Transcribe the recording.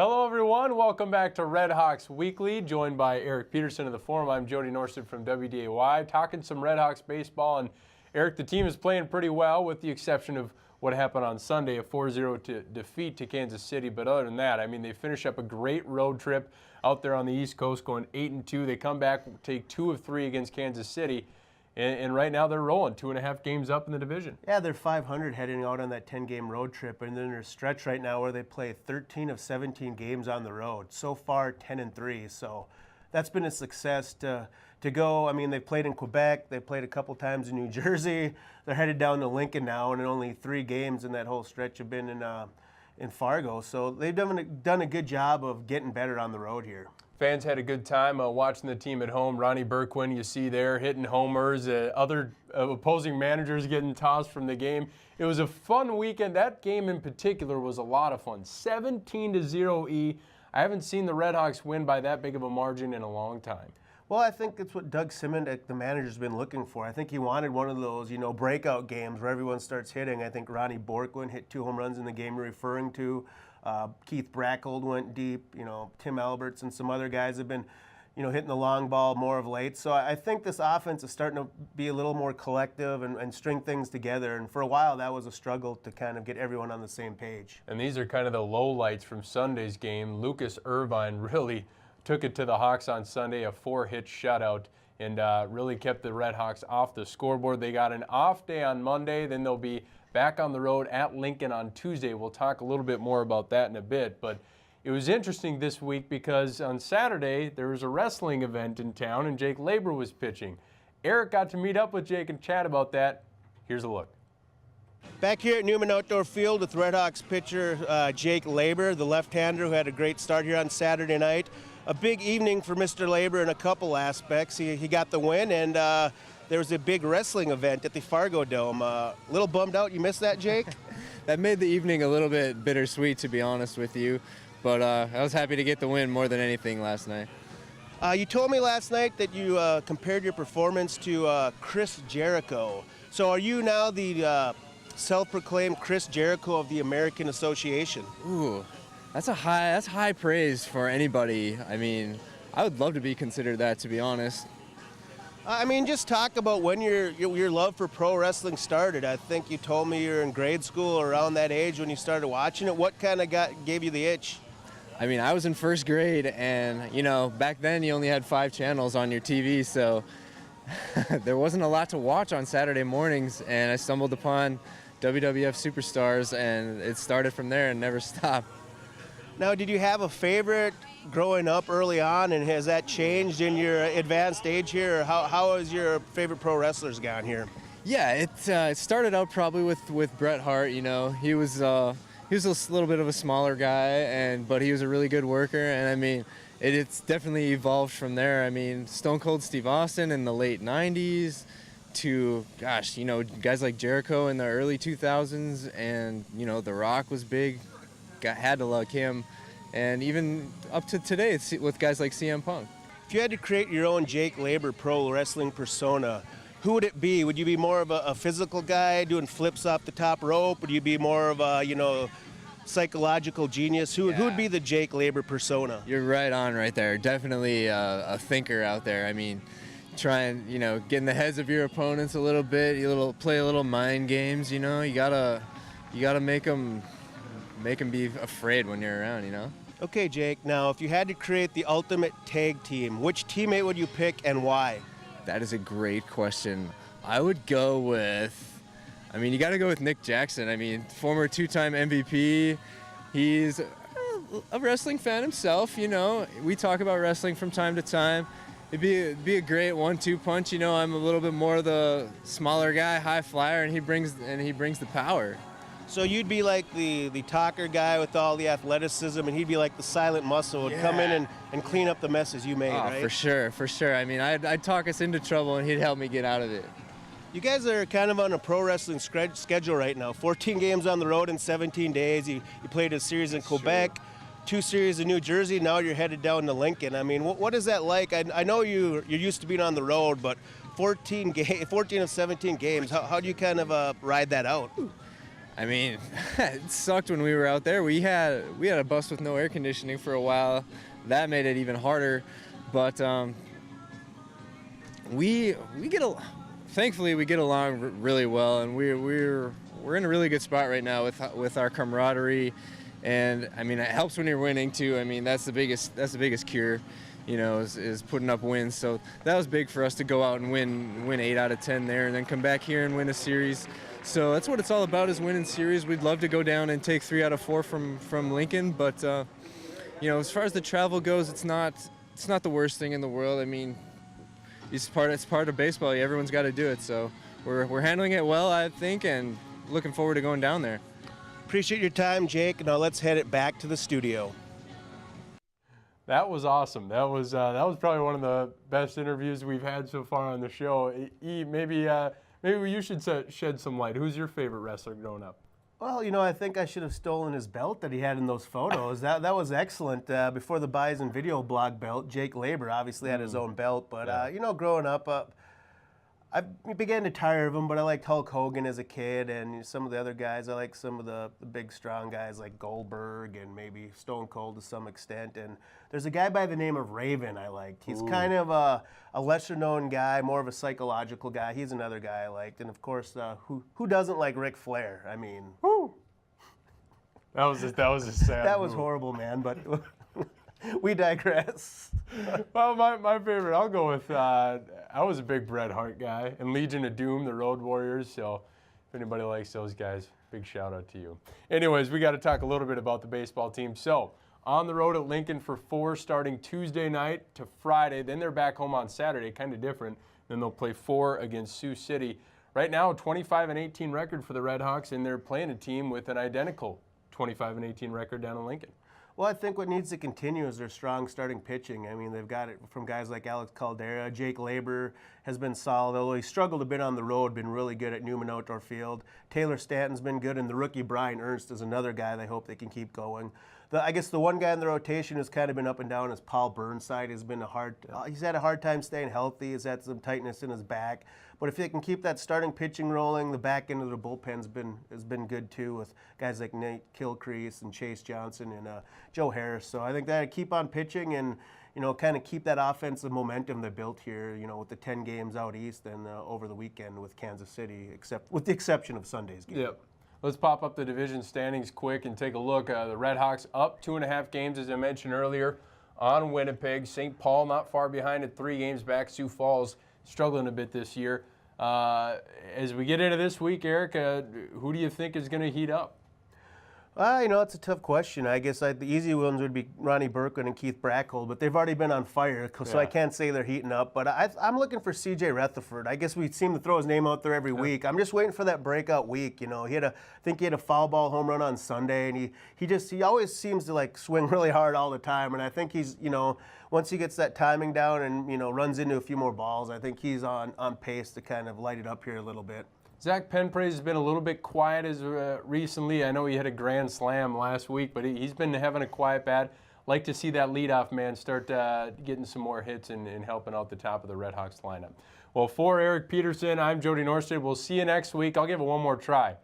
Hello everyone, welcome back to RedHawks Weekly, joined by Eric Peterson of the Forum. I'm Jody Norstedt from WDAY, talking some RedHawks baseball. And Eric, the team is playing pretty well with the exception of what happened on Sunday, a 4-0 defeat to Kansas City. But other than that, I mean, they finish up a great road trip out there on the East Coast, going 8-2. They come back, take 2 of 3 against Kansas City. And right now they're rolling 2.5 games up in the division. Yeah, they're 500 heading out on that 10-game road trip, and then there's a stretch right now where they play 13 of 17 games on the road. So far, 10-3. So that's been a success to go. I mean, they played in Quebec, they played a couple times in New Jersey. They're headed down to Lincoln now, and only 3 games in that whole stretch have been in Fargo. So they've done a good job of getting better on the road here. Fans had a good time watching the team at home. Ronnie Berquin, you see there, hitting homers. Other opposing managers getting tossed from the game. It was a fun weekend. That game in particular was a lot of fun. 17-0 I haven't seen the RedHawks win by that big of a margin in a long time. Well, I think it's what Doug Simmons, the manager's been looking for. I think he wanted one of those, breakout games where everyone starts hitting. I think Ronnie Berquin hit 2 home runs in the game you're referring to. Keith Brackold went deep. Tim Alberts and some other guys have been, hitting the long ball more of late. So I think this offense is starting to be a little more collective and string things together. And for a while, that was a struggle to kind of get everyone on the same page. And these are kind of the lowlights from Sunday's game. Lucas Irvine really took it to the Hawks on Sunday, a 4-hit shutout, and really kept the RedHawks off the scoreboard. They got an off day on Monday, then they'll be back on the road at Lincoln on Tuesday. We'll talk a little bit more about that in a bit, but it was interesting this week because on Saturday there was a wrestling event in town and Jake Labor was pitching. Eric got to meet up with Jake and chat about that. Here's a look. Back here at Newman Outdoor Field with RedHawks pitcher Jake Labor, the left-hander who had a great start here on Saturday night. A big evening for Mr. Labor in a couple aspects. He got the win, and there was a big wrestling event at the Fargo Dome. A little bummed out you missed that, Jake? That made the evening a little bit bittersweet, to be honest with you. But I was happy to get the win more than anything last night. You told me last night that you compared your performance to Chris Jericho. So are you now the self-proclaimed Chris Jericho of the American Association? Ooh, that's high praise for anybody. I mean, I would love to be considered that, to be honest. I mean, just talk about when your love for pro wrestling started. I think you told me you were in grade school or around that age when you started watching it. What kind of gave you the itch? I mean, I was in first grade, and, back then you only had 5 channels on your TV, so there wasn't a lot to watch on Saturday mornings, and I stumbled upon WWF Superstars, and it started from there and never stopped. Now, did you have a favorite growing up early on, and has that changed in your advanced age here? Or how has your favorite pro wrestlers gone here? Yeah, it started out probably with Bret Hart. He was a little bit of a smaller guy, but he was a really good worker, and I mean, it's definitely evolved from there. I mean, Stone Cold Steve Austin in the late 90s to, guys like Jericho in the early 2000s, and, The Rock was big. Had to like him, and even up to today with guys like CM Punk. If you had to create your own Jake Labor pro wrestling persona, who would it be? Would you be more of a physical guy doing flips off the top rope? Would you be more of a psychological genius? Who would be the Jake Labor persona? You're right on right there. Definitely a thinker out there. I mean, try and get in the heads of your opponents a little bit. Play a little mind games. You gotta make them be afraid when you're around, Okay, Jake, now if you had to create the ultimate tag team, which teammate would you pick and why? That is a great question. I would go with, you got to go with Nick Jackson. I mean, former 2-time MVP. He's a wrestling fan himself, We talk about wrestling from time to time. It'd be a great 1-2 punch. I'm a little bit more the smaller guy, high flyer, and he brings the power. So you'd be like the talker guy with all the athleticism, and he'd be like the silent muscle would come in and clean up the messes you made, right? For sure. I mean, I'd talk us into trouble, and he'd help me get out of it. You guys are kind of on a pro wrestling schedule right now. 14 games on the road in 17 days. You played a series in Quebec, 2 series in New Jersey. Now you're headed down to Lincoln. I mean, what is that like? I know you're used to being on the road, but 14 of 17 games, how do you kind of ride that out? I mean, it sucked when we were out there. We had a bus with no air conditioning for a while. That made it even harder. But thankfully we get along really well, and we're in a really good spot right now with our camaraderie. And I mean, it helps when you're winning too. I mean, that's the biggest cure, you know, is putting up wins. So that was big for us to go out and win 8 out of 10 there, and then come back here and win a series. So that's what it's all about, is winning series. We'd love to go down and take 3 out of 4 from Lincoln, but you know, as far as the travel goes, it's not the worst thing in the world. I mean, it's part of baseball. Everyone's got to do it. So we're handling it well, I think, and looking forward to going down there. Appreciate your time, Jake. Now let's head it back to the studio. That was awesome. That was probably one of the best interviews we've had so far on the show. Maybe you should shed some light. Who's your favorite wrestler growing up? Well, you know, I think I should have stolen his belt that he had in those photos. That was excellent. Before the Bison video blog belt, Jake Labor obviously had his own belt. But, you know, growing up, I began to tire of him, but I liked Hulk Hogan as a kid, and some of the other guys. I like some of the big, strong guys like Goldberg and maybe Stone Cold to some extent. And there's a guy by the name of Raven I liked. He's kind of a lesser-known guy, more of a psychological guy. He's another guy I liked. And, of course, who doesn't like Ric Flair? I mean, whoo! That was a sad That was move. horrible, man, but we digress. Well, my favorite, I'll go with, I was a big Bret Hart guy, and Legion of Doom, the Road Warriors, so if anybody likes those guys, big shout out to you. Anyways, we got to talk a little bit about the baseball team. So, on the road at Lincoln for 4 starting Tuesday night to Friday, then they're back home on Saturday, kind of different. Then they'll play 4 against Sioux City. Right now, 25-18 record for the RedHawks, and they're playing a team with an identical 25-18 record down in Lincoln. Well, I think what needs to continue is their strong starting pitching. I mean, they've got it from guys like Alex Caldera. Jake Labor has been solid, although he struggled a bit on the road, been really good at Newman Outdoor Field. Taylor Stanton's been good, and the rookie Brian Ernst is another guy they hope they can keep going. I guess the one guy in the rotation who's kind of been up and down is Paul Burnside. He's had a hard time staying healthy. He's had some tightness in his back. But if they can keep that starting pitching rolling, the back end of the bullpen's has been good too, with guys like Nate Kilcrease and Chase Johnson and Joe Harris. So I think that keep on pitching and, you know, kind of keep that offensive momentum they built here, you know, with the 10 games out east and over the weekend with Kansas City, with the exception of Sunday's game. Yep. Let's pop up the division standings quick and take a look. The RedHawks up 2.5 games, as I mentioned earlier, on Winnipeg. St. Paul not far behind at 3 games back. Sioux Falls struggling a bit this year. As we get into this week, Eric, who do you think is going to heat up? You know, it's a tough question. I guess the easy ones would be Ronnie Berkman and Keith Brackhold, but they've already been on fire, so I can't say they're heating up. But I'm looking for C.J. Rutherford. I guess we seem to throw his name out there every week. I'm just waiting for that breakout week. You know, I think he had a foul ball home run on Sunday, and he always seems to like swing really hard all the time. And I think he's, you know, once he gets that timing down and, you know, runs into a few more balls, I think he's on pace to kind of light it up here a little bit. Zach Penpraise has been a little bit quiet as recently. I know he had a grand slam last week, but he's been having a quiet bat. Like to see that leadoff man start getting some more hits and helping out the top of the RedHawks lineup. Well, for Eric Peterson, I'm Jody Norstedt. We'll see you next week. I'll give it one more try.